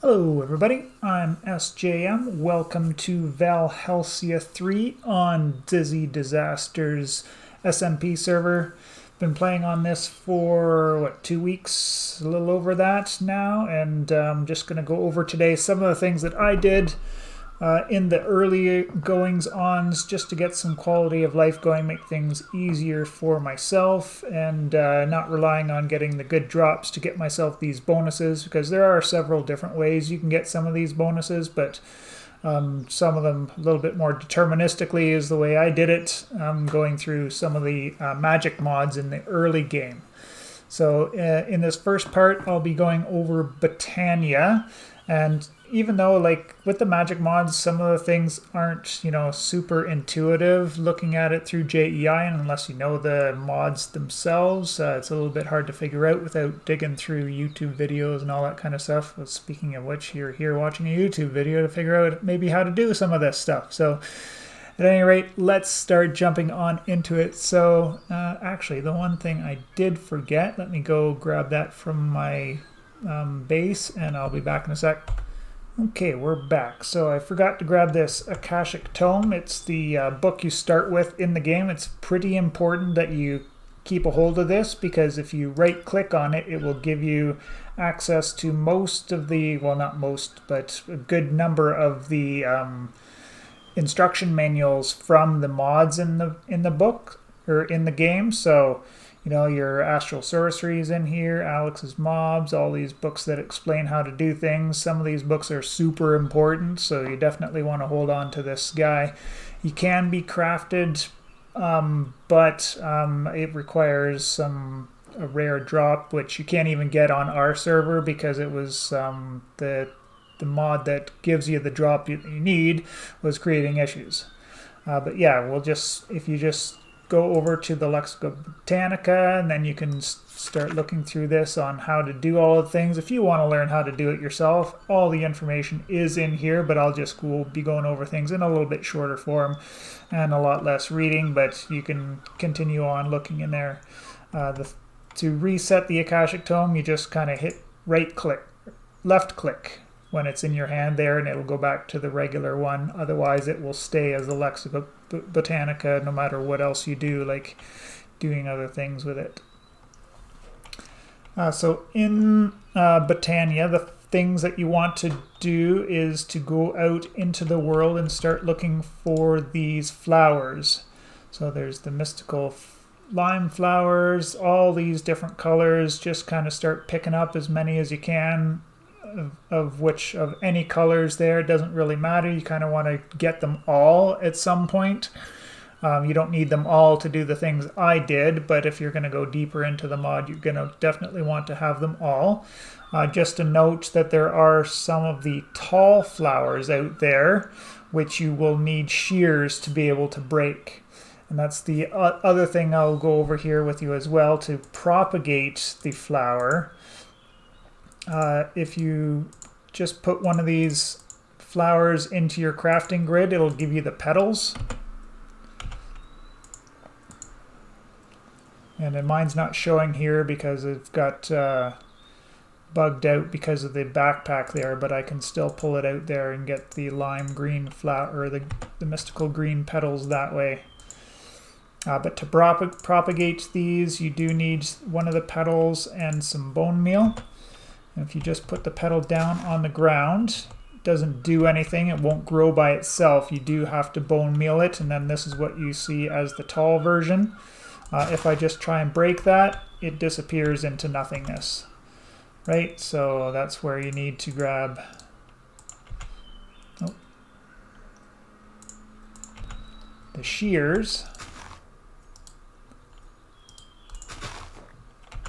Hello everybody, I'm SJM. Welcome to Valhelsia 3 on Dizzy Disasters SMP server. Been playing on this for, 2 weeks? A little over that now, and I'm just going to go over today some of the things that I did in the early goings-ons just to get some quality of life going, make things easier for myself, and not relying on getting the good drops to get myself these bonuses, because there are several different ways you can get some of these bonuses, but some of them a little bit more deterministically is the way I did it, going through some of the magic mods in the early game. So in this first part, I'll be going over Britannia, and even though, like, with the magic mods, some of the things aren't, super intuitive looking at it through JEI, and unless you know the mods themselves, it's a little bit hard to figure out without digging through YouTube videos and all that kind of stuff. Well, speaking of which, you're here watching a YouTube video to figure out maybe how to do some of this stuff. So, at any rate, let's start jumping on into it. So, actually, the one thing I did forget, let me go grab that from my base, and I'll be back in a sec. Okay, we're back. So I forgot to grab this Akashic Tome. It's the book you start with in the game. It's pretty important that you keep a hold of this, because if you right-click on it, it will give you access to most of the, well, not most, but a good number of the instruction manuals from the mods in the book, or in the game. So your Astral Sorcery is in here, Alex's Mobs, all these books that explain how to do things. Some of these books are super important, so you definitely want to hold on to this guy. He can be crafted, but it requires a rare drop, which you can't even get on our server because it was the mod that gives you the drop you need was creating issues. But yeah, if you just go over to the Lexica Britannica, and then you can start looking through this on how to do all the things. If you want to learn how to do it yourself, all the information is in here, but I'll just be going over things in a little bit shorter form and a lot less reading, but you can continue on looking in there. To reset the Akashic Tome, you just kind of hit left click when it's in your hand there, and it'll go back to the regular one. Otherwise, it will stay as the Lexica Britannica no matter what else you do, like doing other things with it. So in Britannia, the things that you want to do is to go out into the world and start looking for these flowers. So there's the mystical lime flowers, all these different colors. Just kind of start picking up as many as you can. Of any colors there, it doesn't really matter. You kind of want to get them all at some point. You don't need them all to do the things I did, but if you're going to go deeper into the mod, you're going to definitely want to have them all. Just a note that there are some of the tall flowers out there which you will need shears to be able to break. And that's the other thing I'll go over here with you as well. To propagate the flower, if you just put one of these flowers into your crafting grid, it'll give you the petals. And then mine's not showing here because it's got bugged out because of the backpack there, but I can still pull it out there and get the lime green flower, or the mystical green petals that way. But to propagate these, you do need one of the petals and some bone meal. If you just put the petal down on the ground, it doesn't do anything. It won't grow by itself. You do have to bone meal it, and then this is what you see as the tall version. If I just try and break that, it disappears into nothingness. Right? So that's where you need to grab the shears.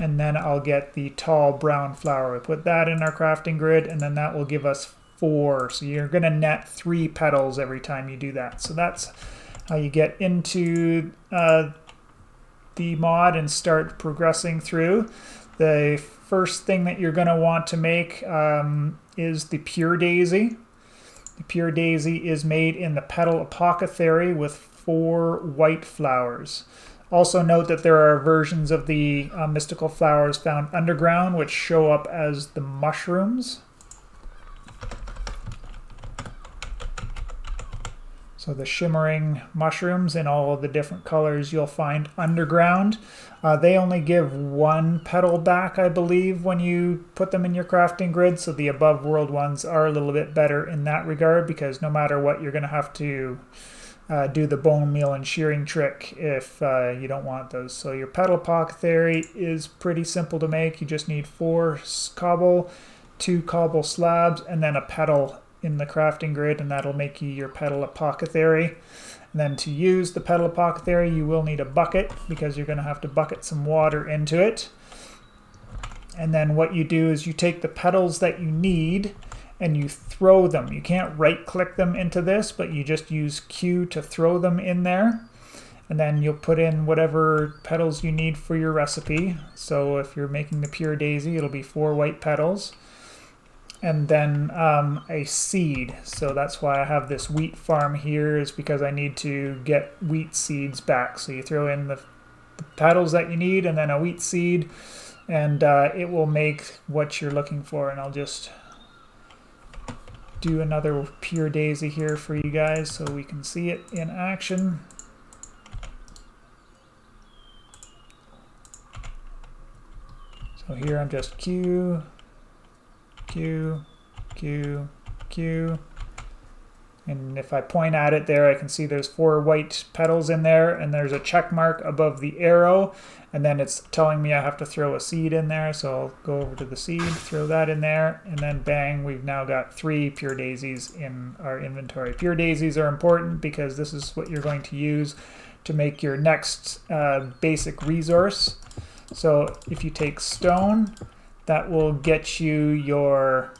And then I'll get the tall brown flower. We put that in our crafting grid, and then that will give us 4. So you're going to net 3 petals every time you do that. So that's how you get into the mod and start progressing through. The first thing that you're going to want to make is the Pure Daisy. The Pure Daisy is made in the Petal Apothecary with 4 white flowers. Also note that there are versions of the mystical flowers found underground which show up as the mushrooms. So the shimmering mushrooms in all of the different colors you'll find underground. They only give one petal back, I believe, when you put them in your crafting grid. So the above world ones are a little bit better in that regard, because no matter what, you're going to have to do the bone meal and shearing trick if you don't want those. So your petal apothecary is pretty simple to make. You just need 4 cobble, 2 cobble slabs, and then a petal in the crafting grid, and that'll make you your petal apothecary. And then to use the petal apothecary, you will need a bucket, because you're going to have to bucket some water into it. And then what you do is you take the petals that you need and you throw them. You can't right click them into this, but you just use Q to throw them in there. And then you'll put in whatever petals you need for your recipe. So if you're making the pure daisy, it'll be 4 white petals. And then a seed. So that's why I have this wheat farm here, is because I need to get wheat seeds back. So you throw in the petals that you need and then a wheat seed, and it will make what you're looking for. And I'll just do another pure daisy here for you guys so we can see it in action. So here I'm just Q, Q, Q, Q. And if I point at it there, I can see there's 4 white petals in there, and there's a check mark above the arrow, and then it's telling me I have to throw a seed in there. So I'll go over to the seed, throw that in there, and then bang, we've now got 3 pure daisies in our inventory. Pure daisies are important because this is what you're going to use to make your next basic resource. So if you take stone, that will get you your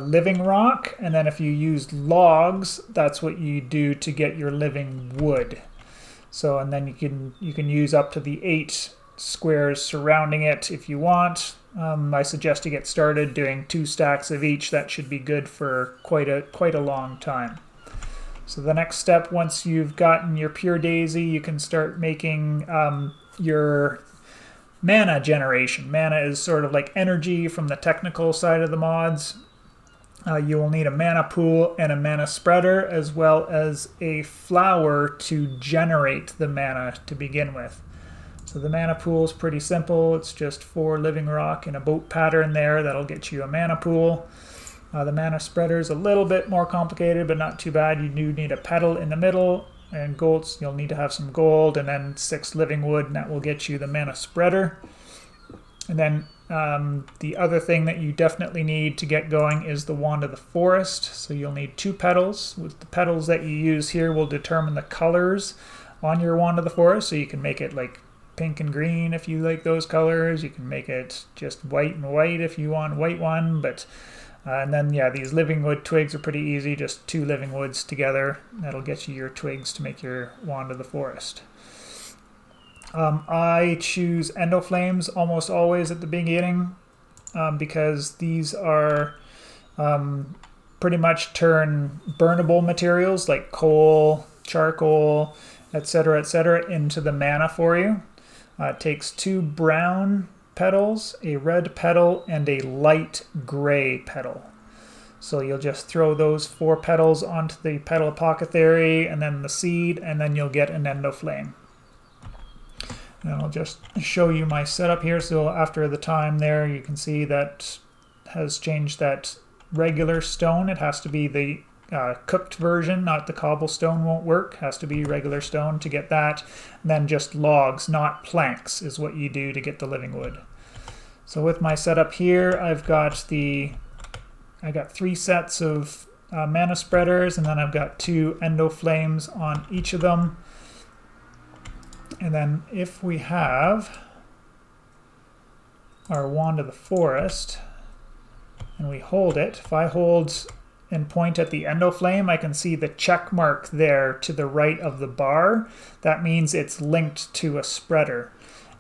living rock, and then if you use logs, that's what you do to get your living wood. So, and then you can use up to the 8 squares surrounding it if you want. I suggest you get started doing 2 stacks of each. That should be good for quite a long time. So the next step, once you've gotten your pure daisy, you can start making your mana generation. Mana is sort of like energy from the technical side of the mods. You will need a mana pool and a mana spreader, as well as a flower to generate the mana to begin with. So the mana pool is pretty simple. It's just 4 living rock in a boat pattern there. That'll get you a mana pool. The mana spreader is a little bit more complicated, but not too bad. You do need a petal in the middle, and golds, you'll need to have some gold, and then 6 living wood, and that will get you the mana spreader. And then the other thing that you definitely need to get going is the Wand of the Forest. So you'll need 2 petals. With the petals that you use here will determine the colors on your Wand of the Forest. So you can make it like pink and green if you like those colors. You can make it just white and white if you want a white one. But and then, yeah, these living wood twigs are pretty easy. Just 2 living woods together. That'll get you your twigs to make your Wand of the Forest. I choose endoflames almost always at the beginning because these are pretty much turn burnable materials like coal, charcoal, etc., into the mana for you. It takes 2 brown petals, a red petal, and a light gray petal. So you'll just throw those 4 petals onto the petal apothecary and then the seed, and then you'll get an endoflame. And I'll just show you my setup here. So after the time there, you can see that has changed that regular stone. It has to be the cooked version, not the cobblestone won't work. It has to be regular stone to get that. And then just logs, not planks, is what you do to get the living wood. So with my setup here, I got 3 sets of mana spreaders, and then I've got 2 endoflames on each of them. And then if we have our Wand of the Forest and we hold it, if I hold and point at the endoflame, I can see the check mark there to the right of the bar. That means it's linked to a spreader.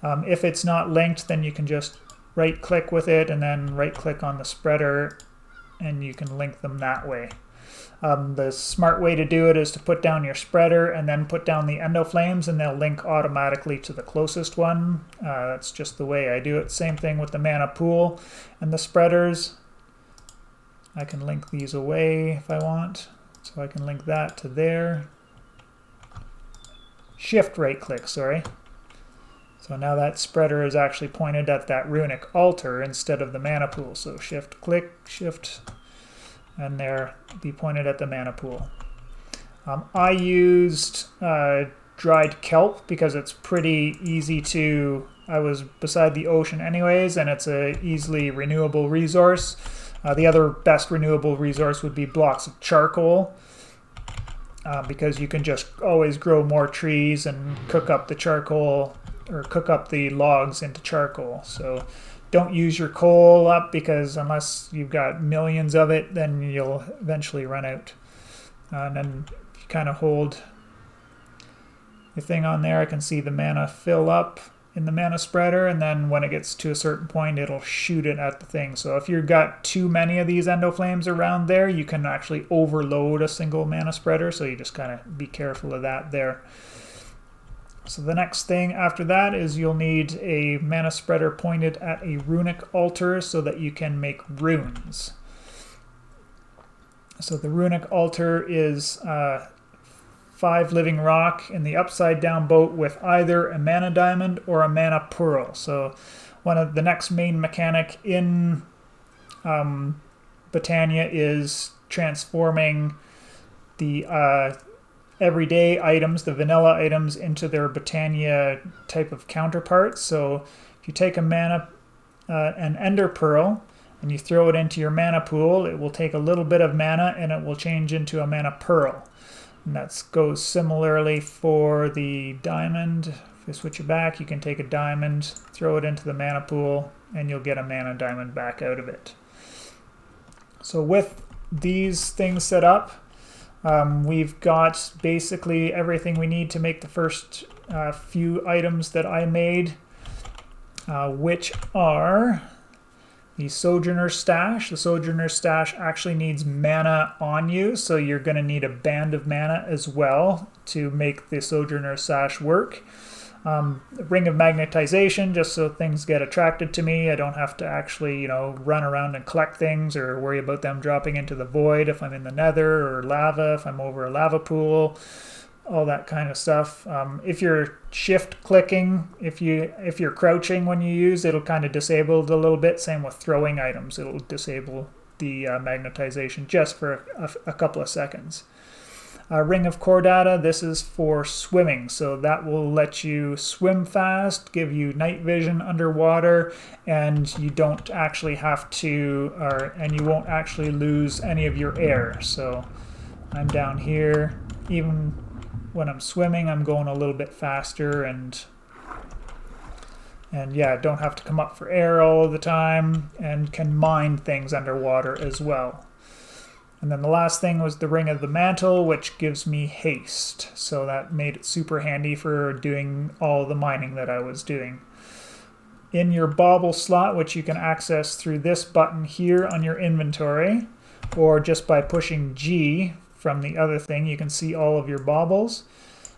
If it's not linked, then you can just right click with it and then right click on the spreader, and you can link them that way. The smart way to do it is to put down your spreader and then put down the endoflames, and they'll link automatically to the closest one. That's just the way I do it. Same thing with the mana pool and the spreaders. I can link these away if I want. So I can link that to there. Shift right click, sorry. So now that spreader is actually pointed at that runic altar instead of the mana pool. So shift click, shift, and there, be pointed at the mana pool. I used dried kelp because it's pretty easy to, I was beside the ocean anyways, and it's a easily renewable resource. The other best renewable resource would be blocks of charcoal. Because you can just always grow more trees and cook up the charcoal or cook up the logs into charcoal. So don't use your coal up because unless you've got millions of it, then you'll eventually run out. And then if you kind of hold the thing on there, I can see the mana fill up in the mana spreader, and then when it gets to a certain point, it'll shoot it at the thing. So if you've got too many of these endoflames around there, you can actually overload a single mana spreader, so you just kind of be careful of that there. So the next thing after that is you'll need a mana spreader pointed at a runic altar so that you can make runes. So the runic altar is 5 living rock in the upside down boat with either a mana diamond or a mana pearl. So one of the next main mechanic in Britannia is transforming the everyday items, the vanilla items, into their Britannia type of counterparts. So if you take a mana, an ender pearl, and you throw it into your mana pool, it will take a little bit of mana and it will change into a mana pearl. And that goes similarly for the diamond. If you switch it back, you can take a diamond, throw it into the mana pool, and you'll get a mana diamond back out of it. So with these things set up, we've got basically everything we need to make the first few items that I made, which are the Sojourner Stash. The Sojourner Stash actually needs mana on you, so you're going to need a band of mana as well to make the Sojourner Stash work. Ring of Magnetization, just so things get attracted to me. I don't have to actually, run around and collect things or worry about them dropping into the void if I'm in the nether, or lava if I'm over a lava pool, all that kind of stuff. If you're shift clicking, if you're crouching when you use, it'll kind of disable it a little bit. Same with throwing items, it'll disable the magnetization just for a couple of seconds. Ring of Chordata, this is for swimming, so that will let you swim fast, give you night vision underwater, and you don't actually have to, and you won't actually lose any of your air. So I'm down here, even when I'm swimming, I'm going a little bit faster, and yeah, don't have to come up for air all of the time, and can mine things underwater as well. And then the last thing was the Ring of the Mantle, which gives me haste. So that made it super handy for doing all the mining that I was doing. In your bauble slot, which you can access through this button here on your inventory, or just by pushing G from the other thing, you can see all of your baubles.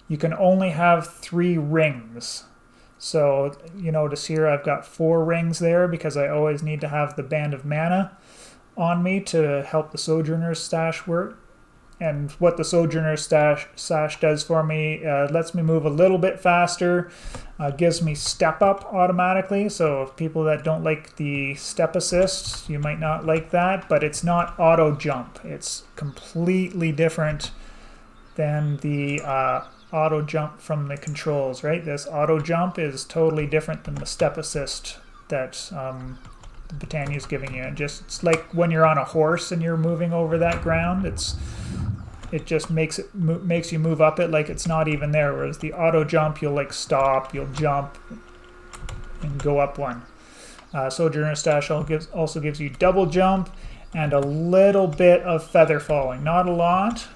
You can only have 3 rings. So you notice here I've got 4 rings there because I always need to have the band of mana on me to help the Sojourner Stash work. And what the Sojourner Stash does for me, lets me move a little bit faster, gives me step up automatically. So if people that don't like the step assist, you might not like that, but it's not auto jump. It's completely different than the auto jump from the controls, right? This auto jump is totally different than the step assist that Britannia is giving you. It's like when you're on a horse and you're moving over that ground. It just makes you move up it like it's not even there. Whereas the auto jump, you'll like stop, you'll jump, and go up one. Sojourner Stash also gives you double jump and a little bit of feather falling. Not a lot,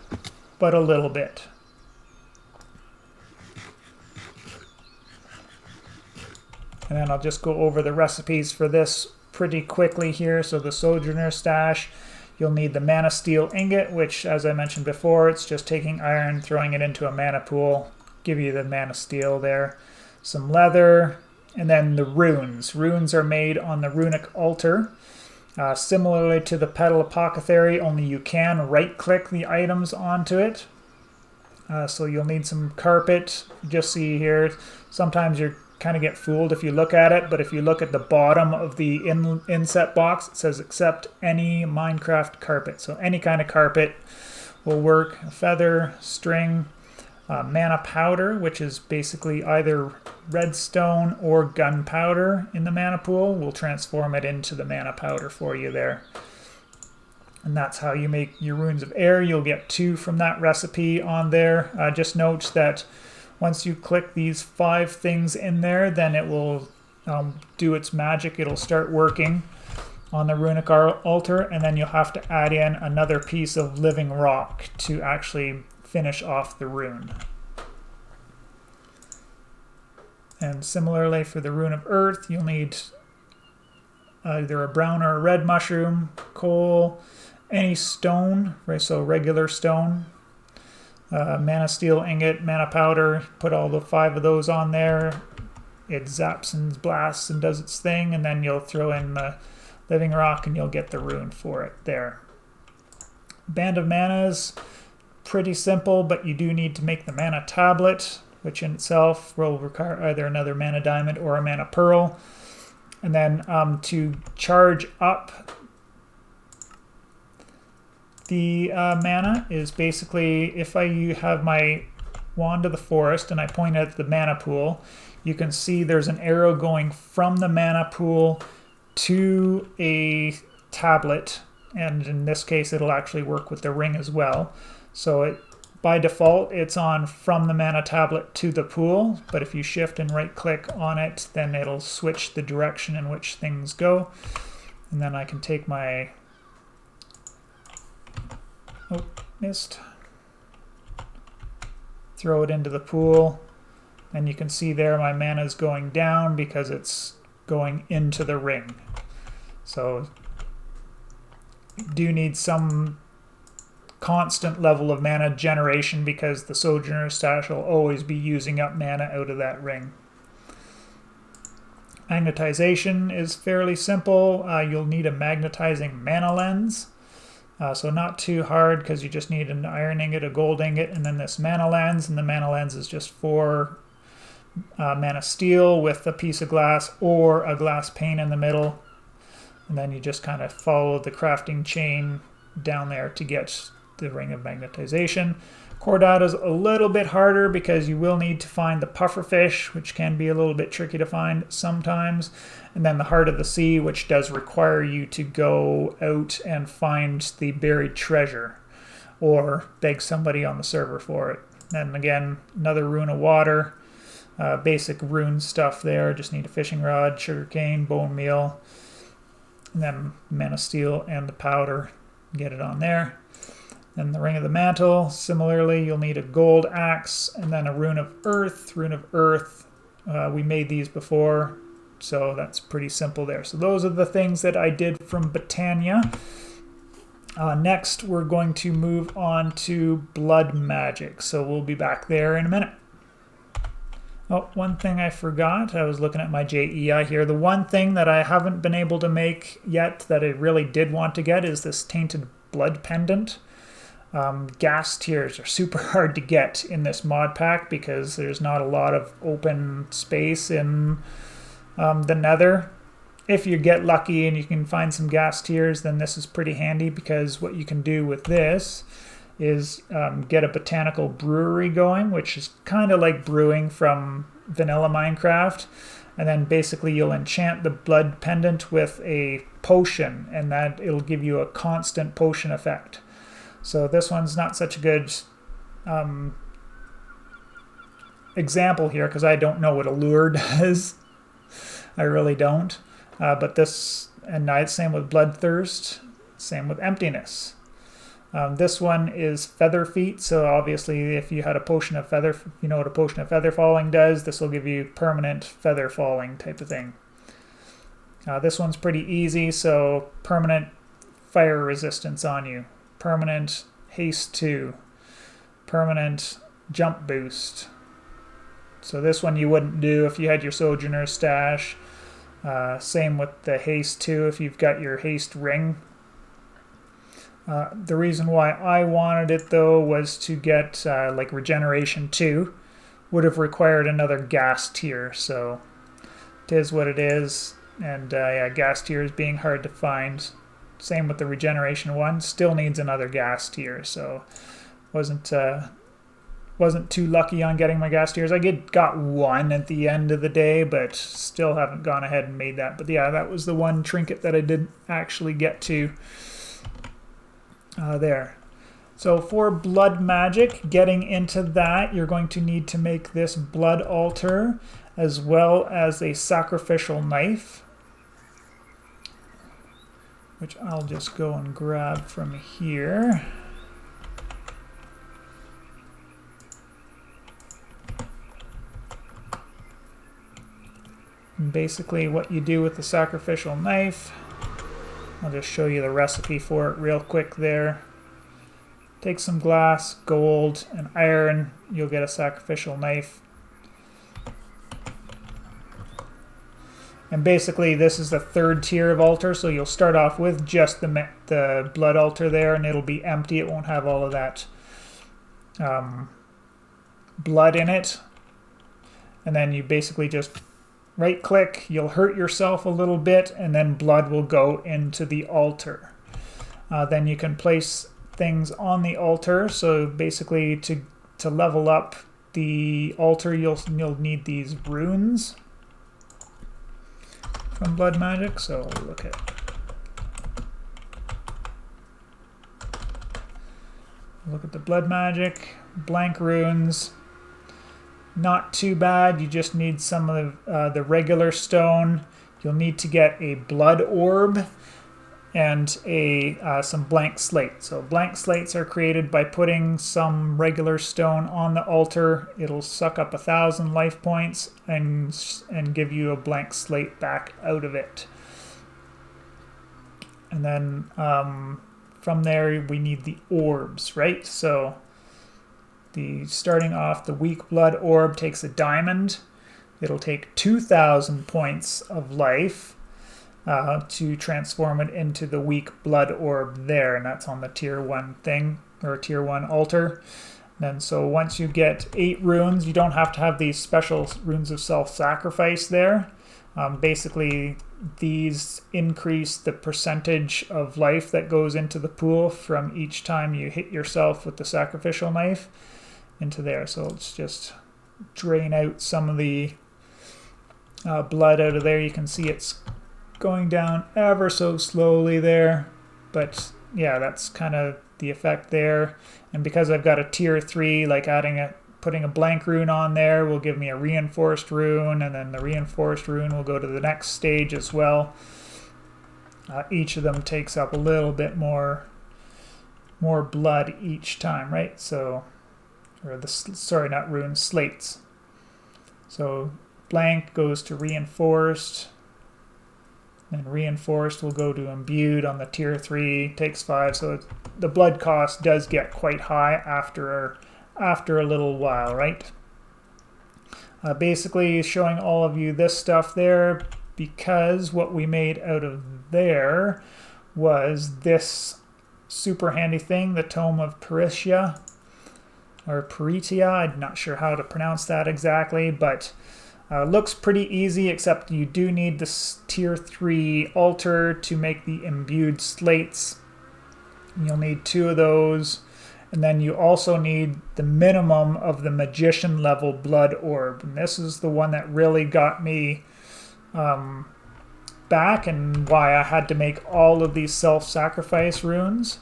but a little bit. And then I'll just go over the recipes for this pretty quickly here. So the Sojourner Stash, you'll need the Mana Steel Ingot, which, as I mentioned before, it's just taking iron, throwing it into a mana pool, give you the Mana Steel there. Some leather, and then the runes. Runes are made on the Runic Altar. Similarly to the Petal Apothecary, only you can right-click the items onto it. So you'll need some carpet. Just see here, sometimes you kind of get fooled if you look at it, but if you look at the bottom of the inset box, it says accept any Minecraft carpet. So any kind of carpet will work. Feather, string, mana powder, which is basically either redstone or gunpowder in the mana pool. We'll transform it into the mana powder for you there. And that's how you make your runes of air. You'll get 2 from that recipe on there. Just note that once you click these 5 things in there, then it will do its magic. It'll start working on the runic altar, and then you'll have to add in another piece of living rock to actually finish off the rune. And similarly for the rune of earth, you'll need either a brown or a red mushroom, coal, any stone, right? So regular stone, mana steel ingot, mana powder. Put all the 5 of those on there. It zaps and blasts and does its thing, and then you'll throw in the living rock and you'll get the rune for it there. Band of Manas, pretty simple, but you do need to make the mana tablet, which in itself will require either another mana diamond or a mana pearl. And then to charge up the mana is basically, if I have my Wand of the Forest and I point at the mana pool, you can see there's an arrow going from the mana pool to a tablet, and in this case it'll actually work with the ring as well. So by default it's on from the mana tablet to the pool, but if you shift and right click on it, then it'll switch the direction in which things go. And then I can take my throw it into the pool, and you can see there my mana is going down because it's going into the ring. So you do need some constant level of mana generation because the Sojourner's Stash will always be using up mana out of that ring. Magnetization is fairly simple. You'll need a magnetizing mana lens. So not too hard because you just need an iron ingot, a gold ingot, and then this mana lens. And the mana lens is just 4 mana steel with a piece of glass or a glass pane in the middle. And then you just kind of follow the crafting chain down there to get the ring of magnetization. Core data is a little bit harder because you will need to find the pufferfish, which can be a little bit tricky to find sometimes. And then the Heart of the Sea, which does require you to go out and find the buried treasure or beg somebody on the server for it. And again, another rune of water, basic rune stuff there. Just need a fishing rod, sugarcane, bone meal, and then mana steel and the powder. Get it on there. Then the Ring of the Mantle, similarly, you'll need a gold axe and then a Rune of Earth. Rune of Earth, we made these before, so that's pretty simple there. So those are the things that I did from Britannia. Next, we're going to move on to blood magic, so we'll be back there in a minute. Oh, one thing I forgot, I was looking at my JEI here. The one thing that I haven't been able to make yet that I really did want to get is this Tainted Blood Pendant. Gas tiers are super hard to get in this mod pack because there's not a lot of open space in the nether. If you get lucky and you can find some gas tiers, then this is pretty handy because what you can do with this is get a botanical brewery going, which is kind of like brewing from vanilla Minecraft. And then basically you'll enchant the blood pendant with a potion, and that it'll give you a constant potion effect. So this one's not such a good example here because I don't know what a lure does. I really don't. But this, and same with bloodthirst, same with emptiness. This one is feather feet, so obviously if you had a potion of feather, you know what a potion of feather falling does, this will give you permanent feather falling type of thing. This one's pretty easy, so permanent fire resistance on you. Permanent haste 2, permanent jump boost. So this one you wouldn't do if you had your Sojourner's Stash. Same with the haste too, if you've got your haste ring. The reason why I wanted it though was to get like regeneration 2. Would have required another gas tier, so it is what it is. And yeah, gas tiers being hard to find. Same with the regeneration 1, still needs another gas tier, so wasn't too lucky on getting my gas tiers. I got 1 at the end of the day, but still haven't gone ahead and made that. But yeah, that was the one trinket that I didn't actually get to there. So for blood magic, getting into that, you're going to need to make this blood altar as well as a sacrificial knife, which I'll just go and grab from here. And basically what you do with the sacrificial knife, I'll just show you the recipe for it real quick there. Take some glass, gold, and iron. You'll get a sacrificial knife. And basically this is the 3rd tier of altar, so you'll start off with just the blood altar there, and it'll be empty. It won't have all of that blood in it. And then you basically just right click, you'll hurt yourself a little bit, and then blood will go into the altar. Then you can place things on the altar. So basically to level up the altar, you'll need these runes from blood magic. So look at the blood magic, blank runes. Not too bad. You just need some of the regular stone. You'll need to get a blood orb and some blank slate. So blank slates are created by putting some regular stone on the altar. It'll suck up 1,000 life points and give you a blank slate back out of it. And then from there we need the orbs, right? So starting off, the weak blood orb takes a diamond. It'll take 2,000 points of life to transform it into the weak blood orb there, and that's on the tier 1 thing, or tier 1 altar. And so once you get 8 runes, you don't have to have these special runes of self-sacrifice there. Basically, these increase the percentage of life that goes into the pool from each time you hit yourself with the sacrificial knife into there. So let's just drain out some of the blood out of there. You can see it's going down ever so slowly there, but yeah, that's kind of the effect there. And because I've got a tier 3, like putting a blank rune on there will give me a reinforced rune, and then the reinforced rune will go to the next stage as well. Each of them takes up a little bit more blood each time, right? So, sorry, not runes, slates. So blank goes to reinforced, and reinforced will go to imbued on the tier 3, takes 5. So the blood cost does get quite high after a little while, right? Basically showing all of you this stuff there because what we made out of there was this super handy thing, the Tome of Parisia, or Britannia. I'm not sure how to pronounce that exactly, but looks pretty easy, except you do need this tier 3 altar to make the imbued slates. You'll need 2 of those. And then you also need the minimum of the magician level blood orb. And this is the one that really got me back, and why I had to make all of these self-sacrifice runes.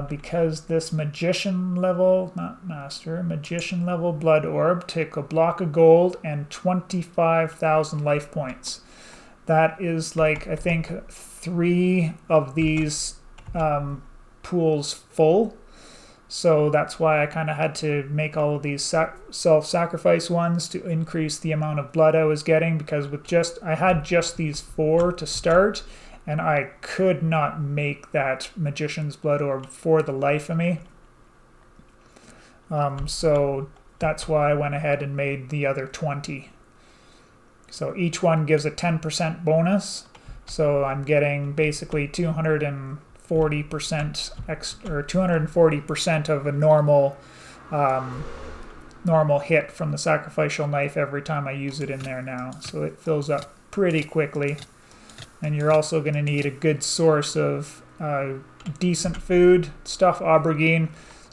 Because this magician level, not master, magician level blood orb took a block of gold and 25,000 life points. That is like, I think, 3 of these pools full. So that's why I kind of had to make all of these self-sacrifice ones to increase the amount of blood I was getting, because I had just these 4 to start, and I could not make that magician's blood orb for the life of me. So that's why I went ahead and made the other 20. So each one gives a 10% bonus. So I'm getting basically 240% or 240% of a normal normal hit from the Sacrificial Knife every time I use it in there now. So it fills up pretty quickly. And you're also going to need a good source of decent food. Stuff aubergine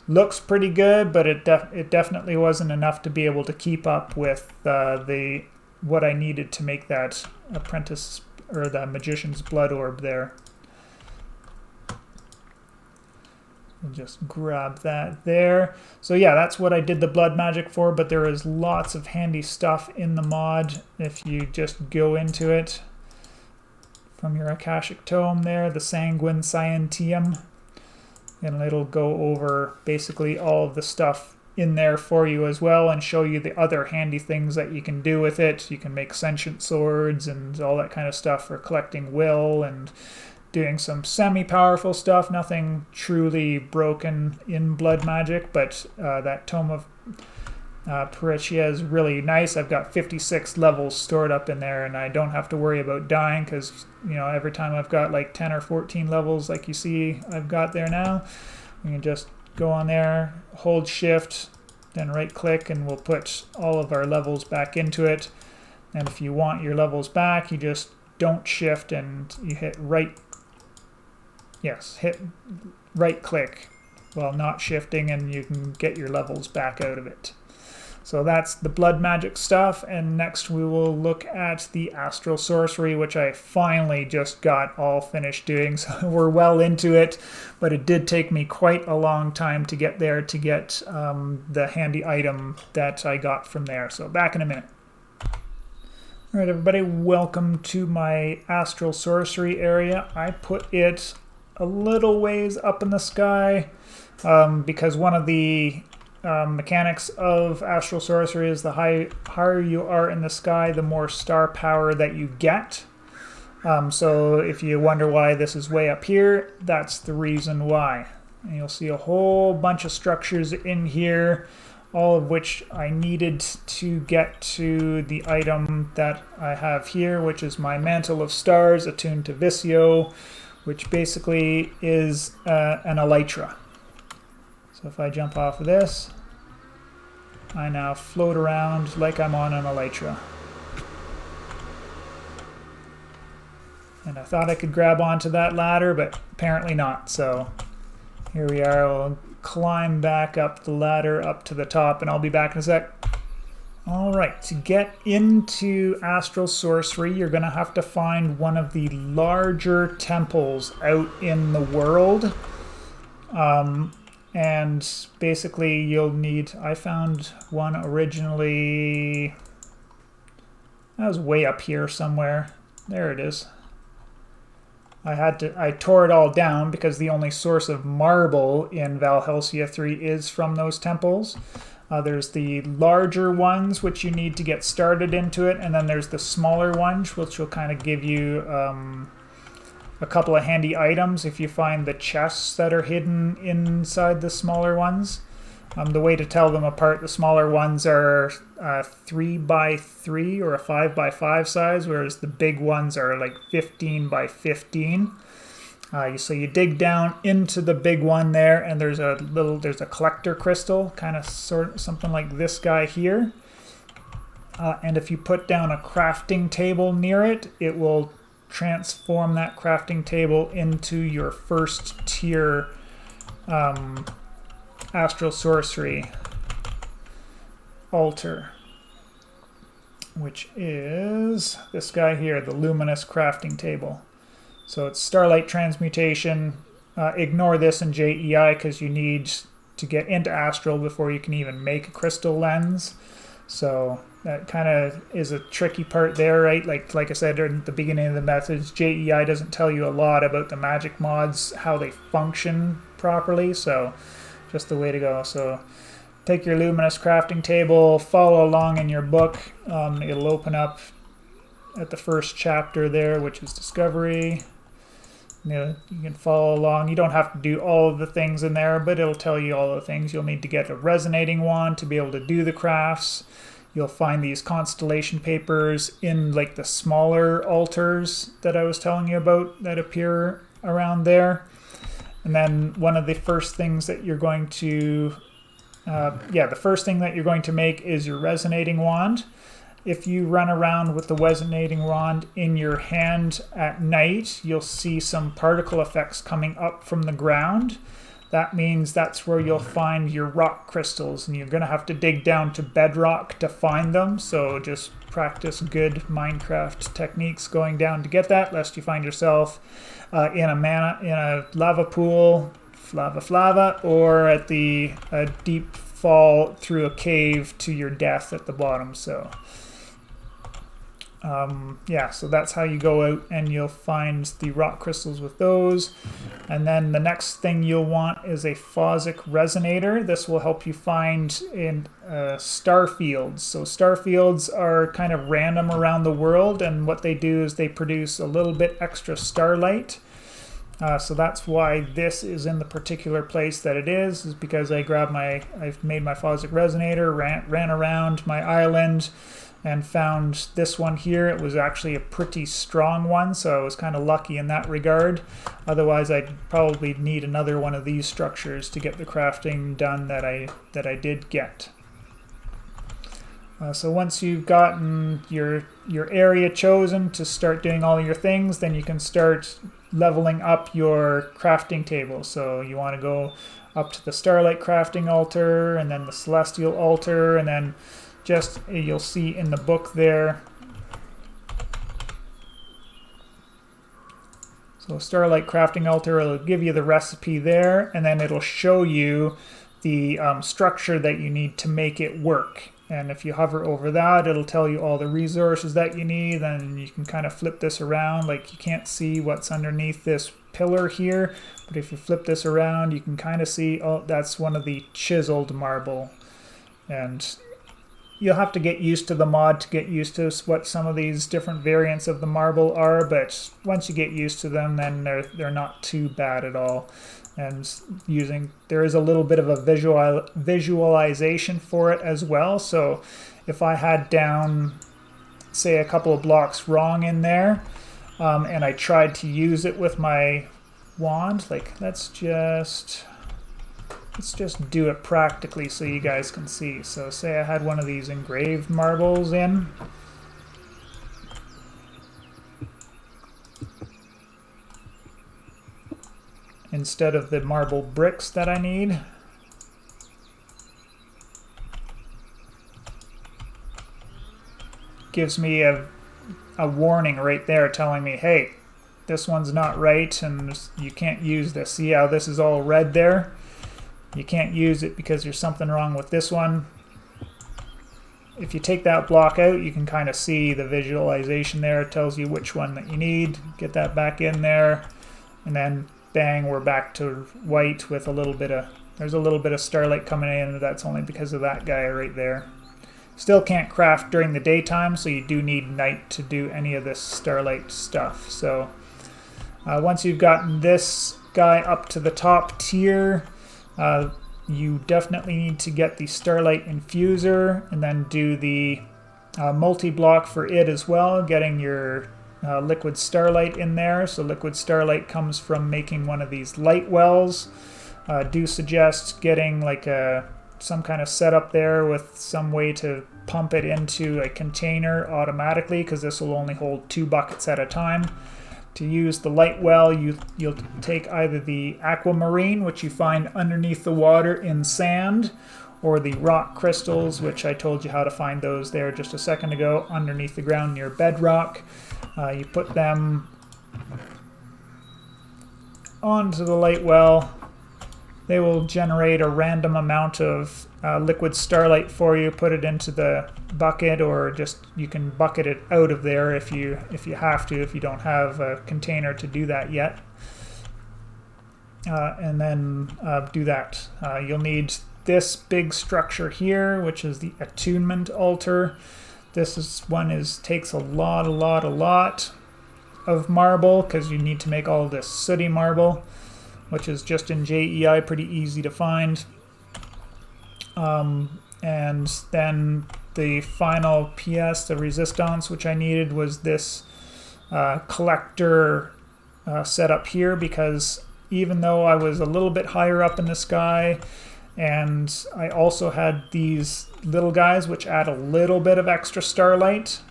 looks pretty good, but it definitely wasn't enough to be able to keep up with what I needed to make that apprentice or the magician's blood orb there. We'll just grab that there. So yeah, that's what I did the blood magic for, but there is lots of handy stuff in the mod if you just go into it. From your Akashic Tome there, the Sanguine Scientium. And it'll go over basically all of the stuff in there for you as well and show you the other handy things that you can do with it. You can make sentient swords and all that kind of stuff for collecting will and doing some semi-powerful stuff. Nothing truly broken in blood magic, but that Tome of Parisia is really nice. I've got 56 levels stored up in there, and I don't have to worry about dying because, you know, every time I've got like 10 or 14 levels like you see I've got there now, you can just go on there, hold shift, then right click, and we'll put all of our levels back into it. And if you want your levels back, you just don't shift and you hit hit right click while not shifting, and you can get your levels back out of it. So that's the blood magic stuff, and next we will look at the Astral Sorcery, which I finally just got all finished doing. So we're well into it, but it did take me quite a long time to get there to get the handy item that I got from there. So back in a minute. All right, everybody, welcome to my Astral Sorcery area. I put it a little ways up in the sky because one of the mechanics of Astral Sorcery is the higher you are in the sky, the more star power that you get. So if you wonder why this is way up here, that's the reason why. And you'll see a whole bunch of structures in here, all of which I needed to get to the item that I have here, which is my Mantle of Stars, attuned to Visio, which basically is an elytra. So if I jump off of this, I now float around like I'm on an elytra. And I thought I could grab onto that ladder, but apparently not. So here we are. I'll climb back up the ladder up to the top, and I'll be back in a sec. All right, to get into Astral Sorcery, you're going to have to find one of the larger temples out in the world. And basically you'll need, I found one originally, that was way up here somewhere. There it is. I tore it all down because the only source of marble in Valhelsia 3 is from those temples. There's the larger ones, which you need to get started into it, and then there's the smaller ones, which will kind of give you a couple of handy items if you find the chests that are hidden inside the smaller ones. The way to tell them apart, the smaller ones are 3x3 or a 5x5 size, whereas the big ones are like 15x15. So you dig down into the big one there, and there's a collector crystal, kind of something like this guy here. And if you put down a crafting table near it, it will transform that crafting table into your first tier Astral Sorcery altar, which is this guy here, the luminous crafting table. So it's Starlight Transmutation. Ignore this in JEI because you need to get into Astral before you can even make a crystal lens. So that kind of is a tricky part there, right? Like I said at the beginning of the message, JEI doesn't tell you a lot about the magic mods, how they function properly, so just the way to go. So take your luminous crafting table, follow along in your book. It'll open up at the first chapter there, which is Discovery. You can follow along. You don't have to do all of the things in there, but it'll tell you all the things. You'll need to get a resonating wand to be able to do the crafts. you'll find these constellation papers in like the smaller altars that I was telling you about that appear around there. And then one of the first things that you're going to, the first thing that you're going to make is your resonating wand. If you run around with the resonating wand in your hand at night, you'll see some particle effects coming up from the ground. That means that's where you'll find your rock crystals, and you're going to have to dig down to bedrock to find them. So just practice good Minecraft techniques going down to get that, lest you find yourself in a lava pool, flava, or at the deep fall through a cave to your death at the bottom. So so that's how you go out and you'll find the rock crystals with those. And then the next thing you'll want is a phosic resonator. This will help you find in star fields. So star fields are kind of random around the world, and what they do is they produce a little bit extra starlight. So that's why this is in the particular place that it is because I've made my phosic resonator, ran around my island, and found this one here. It was actually a pretty strong one, so I was kind of lucky in that regard. Otherwise, I'd probably need another one of these structures to get the crafting done that I did get. So once you've gotten your area chosen to start doing all your things, then you can start leveling up your crafting table. So you want to go up to the Starlight crafting altar, and then the Celestial altar, and then just you'll see in the book there. So Starlight crafting altar, it'll give you the recipe there, and then it'll show you the structure that you need to make it work. And if you hover over that, it'll tell you all the resources that you need. Then you can kind of flip this around. Like, you can't see what's underneath this pillar here, but if you flip this around, you can kind of see, oh, that's one of the chiseled marble. And you'll have to get used to the mod to get used to what some of these different variants of the marble are, but once you get used to them, then they're not too bad at all. And there is a little bit of a visualization for it as well. So if I had down, say, a couple of blocks wrong in there, and I tried to use it with my wand, like let's just do it practically so you guys can see. So say I had one of these engraved marbles in. Instead of the marble bricks that I need. Gives me a warning right there telling me, hey, this one's not right and you can't use this. See how this is all red there? You can't use it because there's something wrong with this one. If you take that block out, you can kind of see the visualization there. It tells you which one that you need. Get that back in there, and then bang, we're back to white with there's a little bit of starlight coming in, and that's only because of that guy right there. Still can't craft during the daytime, so you do need night to do any of this starlight stuff. So once you've gotten this guy up to the top tier, you definitely need to get the Starlight Infuser and then do the multi-block for it as well, getting your liquid starlight in there. So liquid starlight comes from making one of these light wells. Do suggest getting like some kind of setup there with some way to pump it into a container automatically, because this will only hold 2 buckets at a time. To use the light well, you'll take either the aquamarine, which you find underneath the water in sand, or the rock crystals, which I told you how to find those there just a second ago, underneath the ground near bedrock. You put them onto the light well. They will generate a random amount of liquid starlight for you. Put it into the bucket, or just you can bucket it out of there if you have to, if you don't have a container to do that yet. And then do that. You'll need this big structure here, which is the Attunement Altar. This takes a lot of marble, because you need to make all this sooty marble, which is just in JEI, pretty easy to find. And then the final PS, the resistance, which I needed, was this collector setup here, because even though I was a little bit higher up in the sky, and I also had these little guys which add a little bit of extra starlight,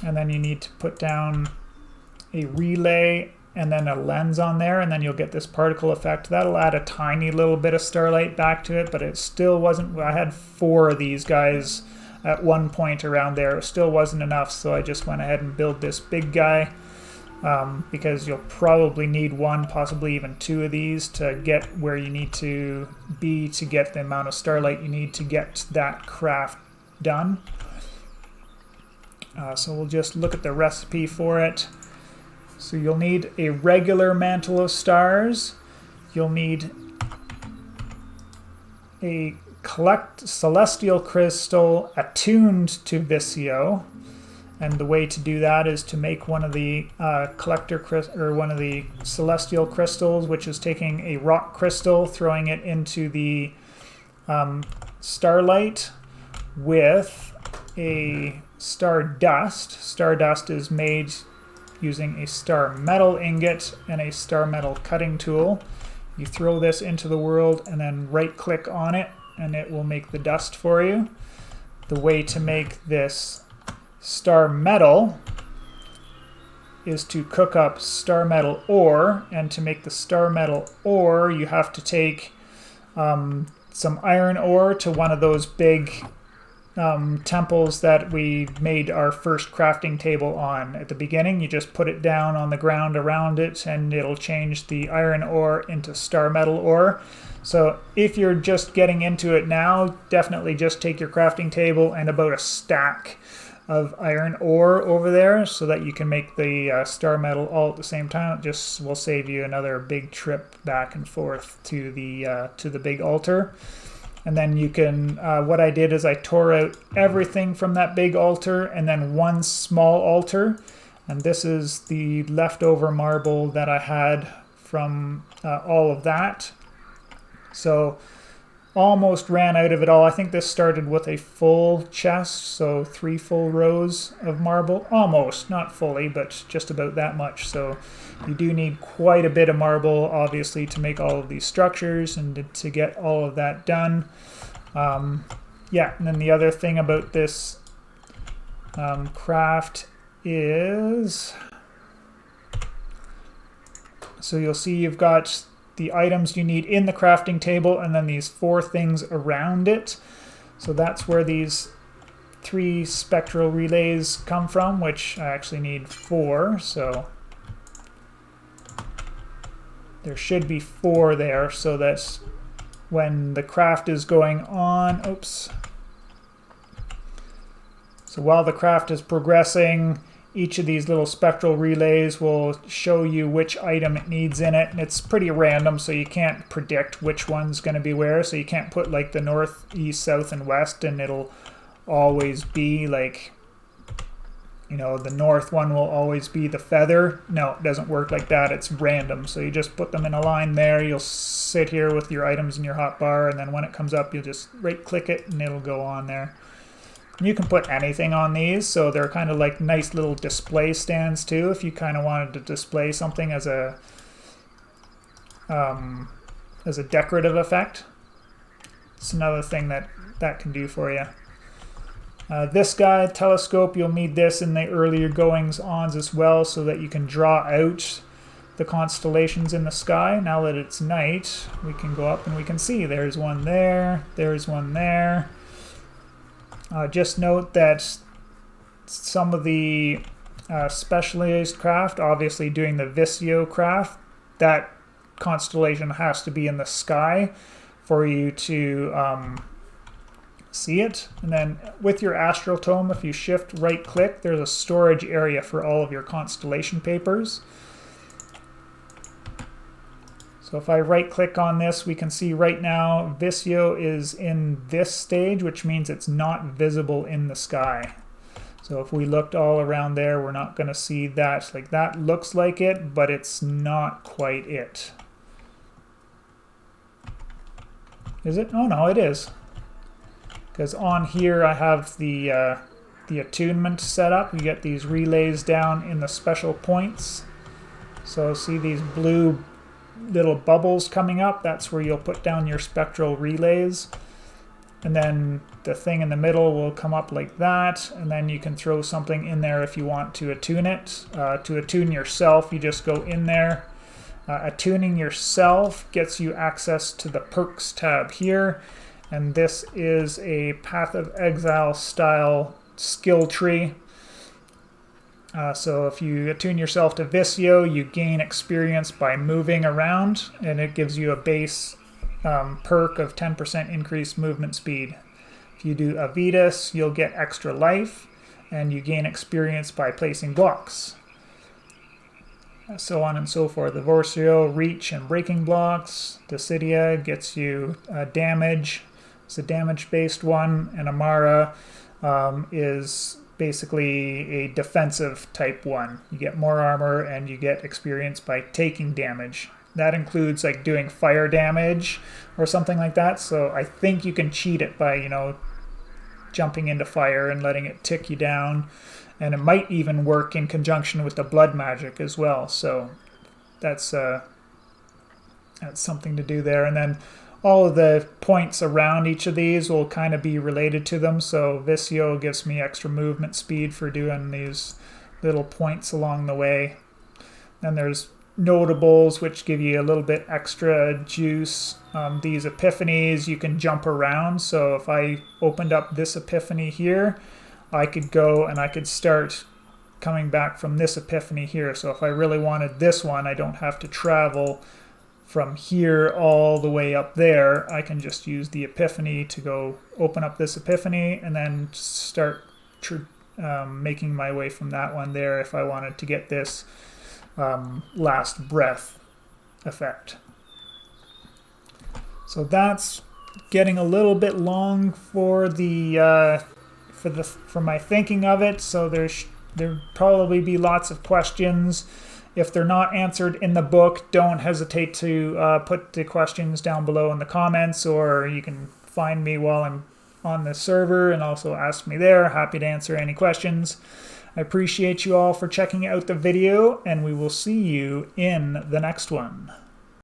and then you need to put down a relay and then a lens on there, and then you'll get this particle effect. That'll add a tiny little bit of starlight back to it, but it still wasn't. I had 4 of these guys at one point around there. It still wasn't enough, so I just went ahead and built this big guy, because you'll probably need 1, possibly even 2 of these to get where you need to be to get the amount of starlight you need to get that craft done. So we'll just look at the recipe for it. So you'll need a regular Mantle of Stars. You'll need a celestial crystal attuned to Visio, and the way to do that is to make one of the one of the celestial crystals, which is taking a rock crystal, throwing it into the starlight with a stardust. Stardust is made using a star metal ingot and a star metal cutting tool. You throw this into the world and then right click on it and it will make the dust for you. The way to make this star metal is to cook up star metal ore, and to make the star metal ore you have to take some iron ore to one of those big temples that we made our first crafting table on. At the beginning, you just put it down on the ground around it and it'll change the iron ore into star metal ore. So if you're just getting into it now, definitely just take your crafting table and about a stack of iron ore over there so that you can make the star metal all at the same time. It just will save you another big trip back and forth to the big altar. And then you can, what I did is I tore out everything from that big altar and then one small altar. And this is the leftover marble that I had from all of that. So almost ran out of it all. I think this started with a full chest, so 3 full rows of marble. Almost, not fully, but just about that much. So you do need quite a bit of marble, obviously, to make all of these structures and to get all of that done. Yeah, and then the other thing about this craft is, so you'll see you've got the items you need in the crafting table and then these 4 things around it. So that's where these 3 spectral relays come from, which I actually need 4, so there should be 4 there, so that when the craft is going on, oops. So while the craft is progressing, each of these little spectral relays will show you which item it needs in it, and it's pretty random, so you can't predict which one's going to be where. So you can't put like the north, east, south, and west, and it'll always be like, you know, the north one will always be the feather. No, it doesn't work like that. It's random. So you just put them in a line there. You'll sit here with your items in your hotbar, and then when it comes up, you'll just right click it and it'll go on there. You can put anything on these, so they're kind of like nice little display stands too, if you kind of wanted to display something as a decorative effect. It's another thing that can do for you. This guy, telescope, you'll need this in the earlier goings-ons as well, so that you can draw out the constellations in the sky. Now that it's night, we can go up and we can see there's one there, there's one there. Just note that some of the specialized craft, obviously doing the Visio craft, that constellation has to be in the sky for you to see it. And then with your Astral Tome, if you shift right click, there's a storage area for all of your constellation papers. So if I right click on this, we can see right now Visio is in this stage, which means it's not visible in the sky. So if we looked all around there, we're not going to see that. Like, that looks like it, but it's not quite it. Is it? Oh no, it is. because on here I have the attunement set up. You get these relays down in the special points. So see these blue little bubbles coming up? That's where you'll put down your spectral relays. And then the thing in the middle will come up like that, and then you can throw something in there if you want to attune it. To attune yourself, you just go in there. Attuning yourself gets you access to the perks tab here, and this is a Path of Exile style skill tree. So if you attune yourself to Visio, you gain experience by moving around, and it gives you a base perk of 10% increased movement speed. If you do Avitus, you'll get extra life, and you gain experience by placing blocks. So on and so forth. The Vorcio, reach and breaking blocks. Decidia gets you damage. It's a damage-based one, and Amara is basically a defensive type one. You get more armor, and you get experience by taking damage. That includes like doing fire damage or something like that. So I think you can cheat it by, you know, jumping into fire and letting it tick you down. And it might even work in conjunction with the blood magic as well. So that's something to do there. And then all of the points around each of these will kind of be related to them. So Visio gives me extra movement speed for doing these little points along the way. Then there's notables, which give you a little bit extra juice. These epiphanies, you can jump around. So if I opened up this epiphany here, I could go and I could start coming back from this epiphany here. So if I really wanted this one, I don't have to travel from here all the way up there. I can just use the epiphany to go open up this epiphany and then start making my way from that one there if I wanted to get this last breath effect. So that's getting a little bit long for the for my thinking of it. So there'll probably be lots of questions. If they're not answered in the book, don't hesitate to put the questions down below in the comments, or you can find me while I'm on the server and also ask me there. Happy to answer any questions. I appreciate you all for checking out the video, and we will see you in the next one.